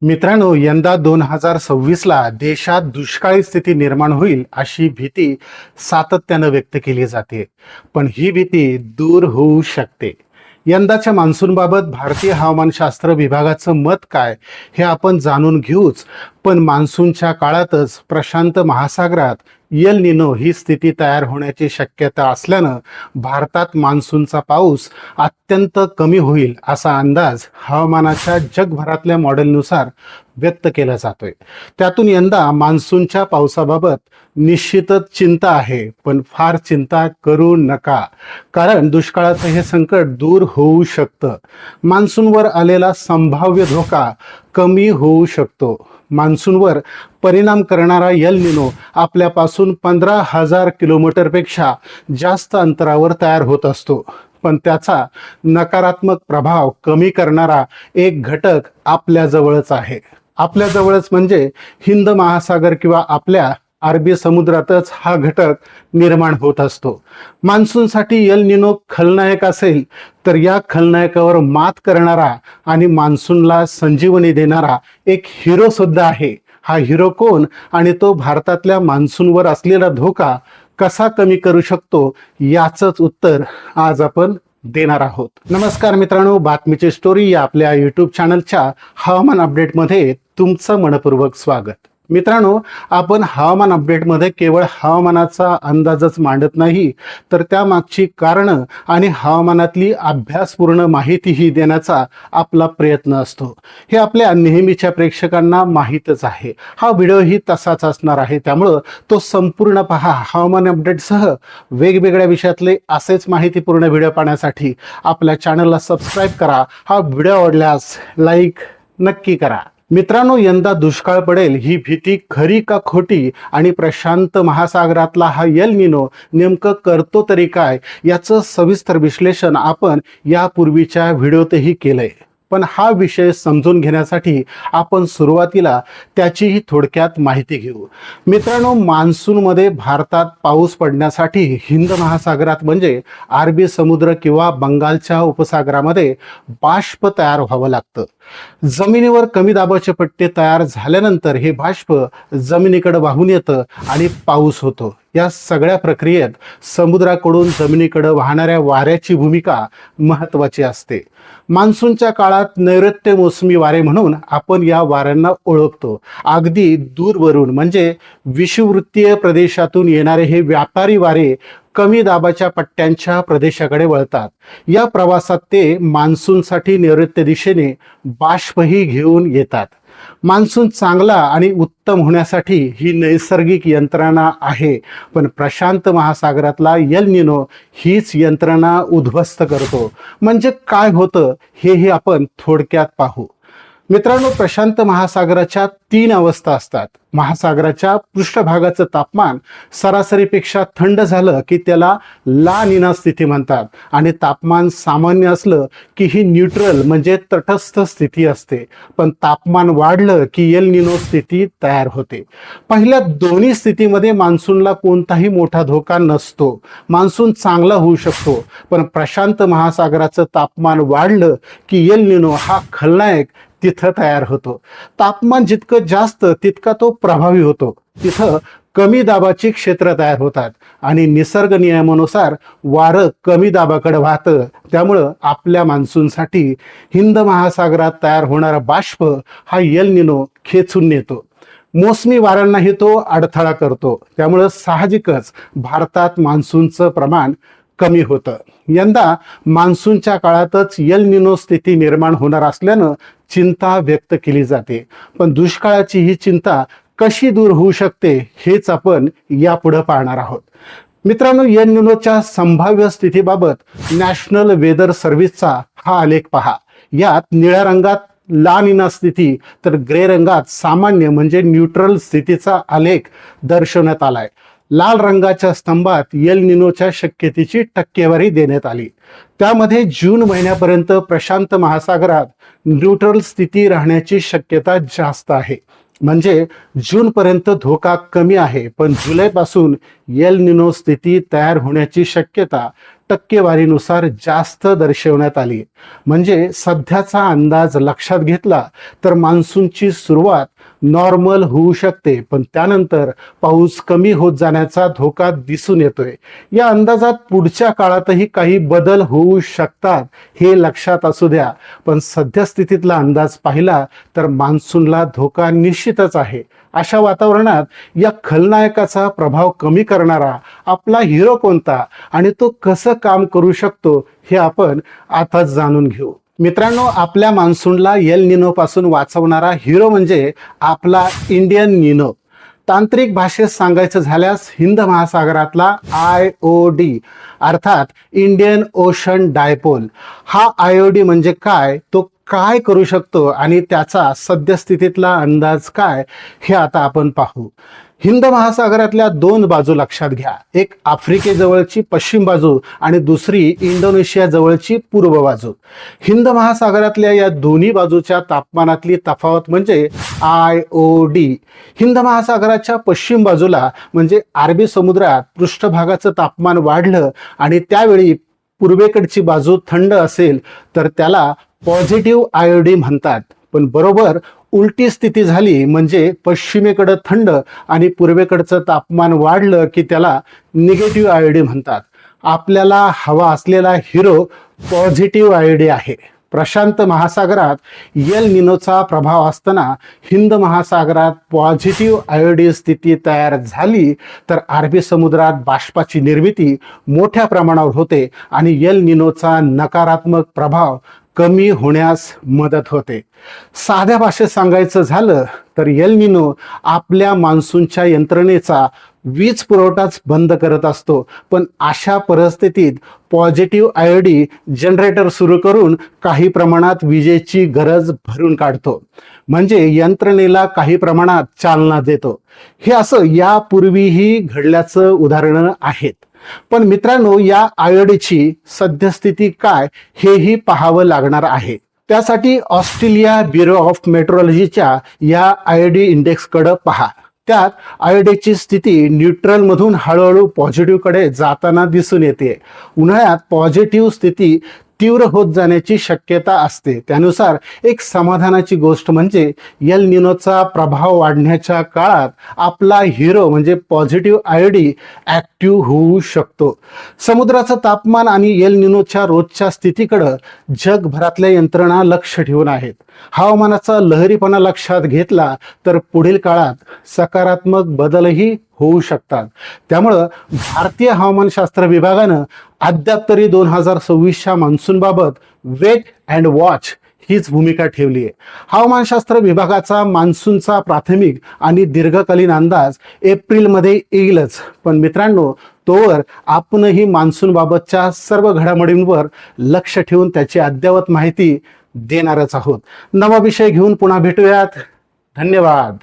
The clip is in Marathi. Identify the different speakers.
Speaker 1: मित्रांनो, यंदा 2026ला देशात दुष्काळी स्थिती निर्माण होईल अशी भीती सातत्यानं व्यक्त केली जाते. पण ही भीती दूर होऊ शकते. यंदाच्या मान्सूनबाबत भारतीय हवामानशास्त्र विभागाचं मत काय हे आपण जाणून घेऊच. पण मान्सूनच्या काळातच प्रशांत महासागरात यल निनो ही स्थिती तयार होण्याची शक्यता असल्यानं भारतात मान्सूनचा पाऊस अत्यंत कमी होईल असा अंदाज हवामानाच्या जगभरातल्या मॉडेलनुसार व्यक्त केला जातोय. त्यातून यंदा मान्सूनच्या पावसाबाबत निश्चितच चिंता आहे, पण फार चिंता करू नका, कारण दुष्काळाचं हे संकट दूर होऊ शकतं. मान्सूनवर आलेला संभाव्य धोका कमी होऊ शकतो. मान्सूनवर परिणाम करणारा यल निनो आपल्यापासून 15,000 किलोमीटरपेक्षा जास्त अंतरावर तयार होत असतो. पण त्याचा नकारात्मक प्रभाव कमी करणारा एक घटक आपल्याजवळच आहे. आपल्याजवळच म्हणजे हिंद महासागर किंवा आपल्या अरबी समुद्रातच हा घटक निर्माण होत असतो. मान्सूनसाठी यल निनो खलनायक असेल तर या खलनायकावर मात करणारा आणि मान्सूनला संजीवनी देणारा एक हिरो सुद्धा आहे. हा हिरो कोण आणि तो भारतातल्या मान्सूनवर असलेला धोका कसा कमी करू शकतो याचंच उत्तर आज आपण देणार आहोत. नमस्कार मित्रांनो, बातमीची स्टोरी या आपल्या यूट्यूब चॅनलच्या हवामान अपडेटमध्ये तुमचं मनपूर्वक स्वागत. मित्रांनो, आपण हवामान अपडेटमध्ये केवळ हवामानाचा अंदाजच मांडत नाही, तर त्यामागची कारणं आणि हवामानातली अभ्यासपूर्ण माहितीही देण्याचा आपला प्रयत्न असतो. हे आपल्या नेहमीच्या प्रेक्षकांना माहीतच आहे. हा व्हिडिओही तसाच असणार आहे, त्यामुळं तो संपूर्ण पहा. हवामान अपडेटसह वेगवेगळ्या विषयातले असेच माहितीपूर्ण व्हिडिओ पाहण्यासाठी आपल्या चॅनलला सबस्क्राईब करा. हा व्हिडिओ आवडल्यास लाईक नक्की करा. मित्रांनो, यंदा दुष्काळ पडेल ही भीती खरी का खोटी आणि प्रशांत महासागरातला हा यल निनो नेमकं करतो तरी काय याचं सविस्तर विश्लेषण आपण यापूर्वीच्या व्हिडिओतही केलंय. पण हा विषय समजून घेण्यासाठी आपण सुरुवातीला त्याचीही थोडक्यात माहिती घेऊ. मित्रांनो, मान्सूनमध्ये भारतात पाऊस पडण्यासाठी हिंद महासागरात म्हणजे अरबी समुद्र किंवा बंगालच्या उपसागरामध्ये बाष्प तयार व्हावं लागतं. जमिनीवर कमी दाबाचे पट्टे तयार झाल्यानंतर हे बाष्प जमिनीकडे वाहून येतं आणि पाऊस होतो. या सगळ्या प्रक्रियेत समुद्राकडून जमिनीकडे वाहणाऱ्या वाऱ्याची भूमिका महत्त्वाची असते. मान्सूनच्या काळात नैऋत्य मोसमी वारे म्हणून आपण या वाऱ्यांना ओळखतो. अगदी दूरवरून म्हणजे विषुववृत्तीय प्रदेशातून येणारे हे व्यापारी वारे कमी दाबाच्या पट्ट्यांच्या प्रदेशाकडे वळतात. या प्रवासात ते मान्सूनसाठी नैऋत्य दिशेने बाष्पही घेऊन येतात. मान्सून चांगला आणि उत्तम होण्यासाठी ही नैसर्गिक यंत्रणा आहे, पण प्रशांत महासागरातला यल निनो हीच यंत्रणा उद्ध्वस्त करतो. म्हणजे काय होतं हेही आपण थोडक्यात पाहू. मित्रांनो, प्रशांत महासागराच्या 3 अवस्था असतात. महासागराच्या पृष्ठभागाचं तापमान सरासरीपेक्षा थंड झालं की त्याला ला निना स्थिती म्हणतात, आणि तापमान सामान्य असलं की ही न्यूट्रल म्हणजे तटस्थ स्थिती असते. पण तापमान वाढलं की यल निनो स्थिती तयार होते. पहिल्या दोन्ही स्थितीमध्ये मान्सूनला कोणताही मोठा धोका नसतो. मान्सून चांगला होऊ शकतो. पण प्रशांत महासागराचं तापमान वाढलं की यल निनो हा खलनायक तिथं तयार होतो. तापमान जितकं जास्त तितका तो प्रभावी होतो. तिथं कमी दाबाची क्षेत्र तयार होतात आणि निसर्ग नियमानुसार वारं कमी दाबाकडे वाहतं. त्यामुळं आपल्या मान्सूनसाठी हिंद महासागरात तयार होणारा बाष्प हा यल निनो खेचून नेतो. मोसमी वाऱ्यांनाही तो अडथळा करतो. त्यामुळं साहजिकच भारतात मान्सूनचं प्रमाण कमी होतं. यंदा मान्सूनच्या काळातच यल निनो स्थिती निर्माण होणार असल्यानं चिंता व्यक्त केली जाते. पण दुष्काळाची ही चिंता कशी दूर होऊ शकते हेच आपण यापुढे पाहणार आहोत. मित्रांनो, यल निनोच्या संभाव्य स्थितीबाबत नॅशनल वेदर सर्व्हिसचा हा आलेख पहा. यात निळ्या रंगात ला निना स्थिती तर ग्रे रंगात सामान्य म्हणजे न्यूट्रल स्थितीचा आलेख दर्शवण्यात आलाय. लाल रंगाच्या स्तंभात यल निनोच्या शक्यतेची टक्केवारी देण्यात आली. त्यामध्ये जून महिन्यापर्यंत प्रशांत महासागरात न्यूट्रल स्थिती राहण्याची शक्यता जास्त आहे. म्हणजे जूनपर्यंत धोका कमी आहे, पण जुलैपासून यल निनो स्थिती तयार होण्याची शक्यता टक्केवारीनुसार जास्त दर्शवण्यात आली. म्हणजे सध्याचा अंदाज लक्षात घेतला तर मान्सूनची सुरुवात नॉर्मल होऊ शकते, पण त्यानंतर पाऊस कमी होत जाण्याचा धोका दिसून येतोय. या अंदाजात पुढच्या काळातही काही बदल होऊ शकतात हे लक्षात असू द्या, पण सद्यस्थितीतला अंदाज पाहिला तर मान्सूनला धोका निश्चितच आहे. अशा वातावरणात या खलनायकाचा प्रभाव कमी करणारा आपला हिरो कोणता आणि तो कसं काम करू शकतो हे आपण आताच जाणून घेऊ. मित्रांनो, आपल्या मान्सूनला एल निनो पासून वाचवणारा हिरो म्हणजे आपला इंडियन निनो. तांत्रिक भाषेत सांगायचं झाल्यास हिंद महासागरातला IOD अर्थात इंडियन ओशन डायपोल. हा IOD म्हणजे काय, तो काय करू शकतो आणि त्याचा सद्यस्थितीतला अंदाज काय हे आता आपण पाहू. हिंद महासागरातल्या दोन बाजू लक्षात घ्या. एक आफ्रिकेजवळची पश्चिम बाजू आणि दुसरी इंडोनेशिया जवळची पूर्व बाजू. हिंद महासागरातल्या या दोन्ही बाजूच्या तापमानातली तफावत म्हणजे IOD. हिंद महासागराच्या पश्चिम बाजूला म्हणजे अरबी समुद्रात पृष्ठभागाचं तापमान वाढलं आणि त्यावेळी पूर्वेकडची बाजू थंड असेल तर त्याला पॉझिटिव्ह IOD म्हणतात. पण बरोबर उलटी स्थिती झाली म्हणजे पश्चिमेकडं थंड आणि पूर्वेकडचं तापमान वाढलं की त्याला निगेटिव्ह IOD म्हणतात. आपल्याला हवा असलेला हिरो पॉझिटिव्ह IOD आहे. प्रशांत महासागरात एल निनोचा प्रभाव असताना हिंद महासागरात पॉझिटिव्ह IOD स्थिती तयार झाली तर अरबी समुद्रात बाष्पाची निर्मिती मोठ्या प्रमाणावर होते आणि एल निनोचा नकारात्मक प्रभाव कमी होण्यास मदत होते. साध्या भाषेत सांगायचं झालं तर एल निनो आपल्या मान्सूनच्या यंत्रणेचा वीज पुरवठाच बंद करत असतो, पण अशा परिस्थितीत पॉझिटिव्ह IOD जनरेटर सुरू करून काही प्रमाणात विजेची गरज भरून काढतो, म्हणजे यंत्रणेला काही प्रमाणात चालना देतो. हे असं यापूर्वीही घडल्याचं उदाहरणं आहेत. पण मित्रांनो, या IODची सद्यस्थिती काय हेही पाहावं लागणार आहे. त्यासाठी ऑस्ट्रेलिया ब्युरो ऑफ मेट्रोलॉजीच्या या IOD इंडेक्सकडे पहा. त्यात IODची स्थिती न्यूट्रल मधून हळूहळू पॉझिटिव्ह कडे जाताना दिसून येते. उन्हाळ्यात पॉझिटिव्ह स्थिती तीव्र होत जाण्याची शक्यता असते. त्यानुसार एक समाधानाची गोष्ट म्हणजे एल निनोचा प्रभाव वाढण्याच्या काळात आपला हिरो म्हणजे पॉझिटिव्ह IOD ऍक्टिव्ह होऊ शकतो. समुद्राचं तापमान आणि एल निनोच्या रोजच्या स्थितीकडे जगभरातल्या यंत्रणा लक्ष ठेवून आहेत. हवामानाचा लहरीपणा लक्षात घेतला तर पुढील काळात सकारात्मक बदलही होऊ शकतात. त्यामुळं भारतीय हवामानशास्त्र विभागानं अद्याप तरी 2026च्या मान्सूनबाबत वेट अँड वॉच हीच भूमिका ठेवली आहे. हवामानशास्त्र विभागाचा मान्सूनचा प्राथमिक आणि दीर्घकालीन अंदाज एप्रिलमध्ये येईलच. पण मित्रांनो, तोवर आपणही मान्सून बाबतच्या सर्व घडामोडींवर लक्ष ठेवून त्याची अद्ययावत माहिती देणारच आहोत. नवा विषय घेऊन पुन्हा भेटूयात. धन्यवाद.